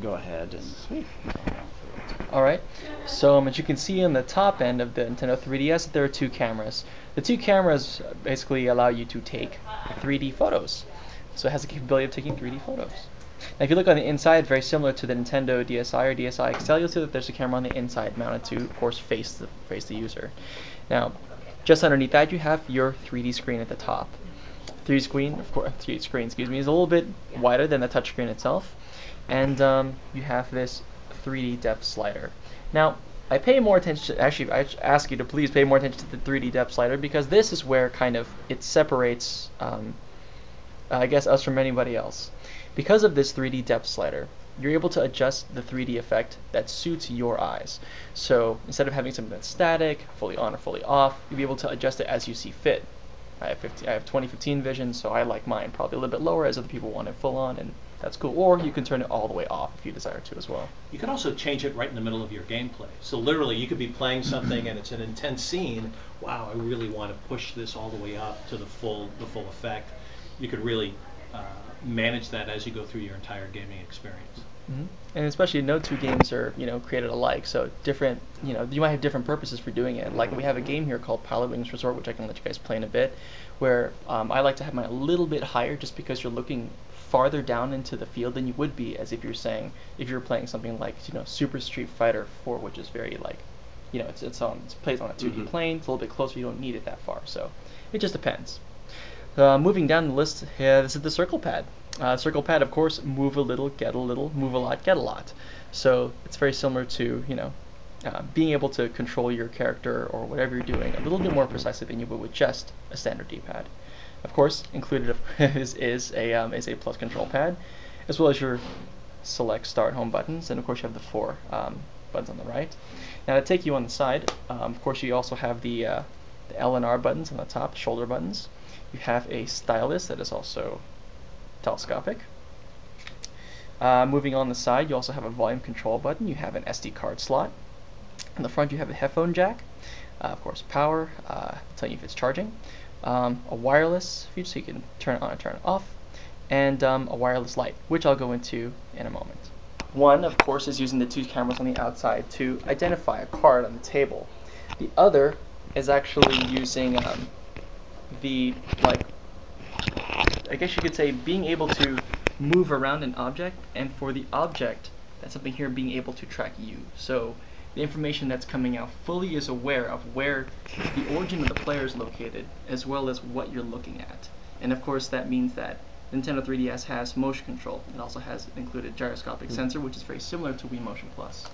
go ahead and Sweet. Alright, so as you can see on the top end of the Nintendo 3DS, there are two cameras. The two cameras basically allow you to take 3D photos. So it has the capability of taking 3D photos. Now if you look on the inside, very similar to the Nintendo DSi or DSi XL, you'll see that there's a camera on the inside mounted to, of course, face the user. Now, just underneath that, you have your 3D screen at the top. 3D screen, of course, 3D screen, excuse me, is a little bit wider than the touchscreen itself, and you have this 3D depth slider. Now, I pay more attention. Actually, I ask you to please pay more attention to the 3D depth slider because this is where kind of it separates, I guess, us from anybody else. Because of this 3D depth slider, you're able to adjust the 3D effect that suits your eyes. So instead of having something that's static, fully on or fully off, you'll be able to adjust it as you see fit. I have 2015 vision, so I like mine probably a little bit lower as other people want it full on, and that's cool. Or you can turn it all the way off if you desire to as well. You can also change it right in the middle of your gameplay. So literally, you could be playing something and it's an intense scene. Wow, I really want to push this all the way up to the full effect. You could really manage that as you go through your entire gaming experience. Mm-hmm. And especially no two games are created alike, so different you might have different purposes for doing it. Like we have a game here called Pilotwings Resort, which I can let you guys play in a bit, where I like to have mine a little bit higher just because you're looking farther down into the field than you would be as if you're playing something like Super Street Fighter 4, which is very like it plays on a 2D plane. It's a little bit closer. You don't need it that far, so it just depends. Moving down the list, this is the circle pad. Circle pad, of course, move a little, get a little, move a lot, get a lot. So it's very similar to being able to control your character or whatever you're doing a little bit more precisely than you would with just a standard D-pad. Of course, included is a plus control pad, as well as your select, start, home buttons, and of course you have the four buttons on the right. Now to take you on the side, of course you also have the L and R buttons on the top, shoulder buttons. You have a stylus that is also telescopic. Moving on the side, you also have a volume control button. You have an SD card slot. In the front, you have a headphone jack. Of course, power, telling you if it's charging. A wireless feature, so you can turn it on and turn it off. And a wireless light, which I'll go into in a moment. One, of course, is using the two cameras on the outside to identify a card on the table. The other is actually using I guess you could say being able to move around an object, and for the object, that's something here, being able to track you. So the information that's coming out fully is aware of where the origin of the player is located, as well as what you're looking at. And of course that means that Nintendo 3DS has motion control. It also has included gyroscopic sensor, which is very similar to Wii Motion Plus.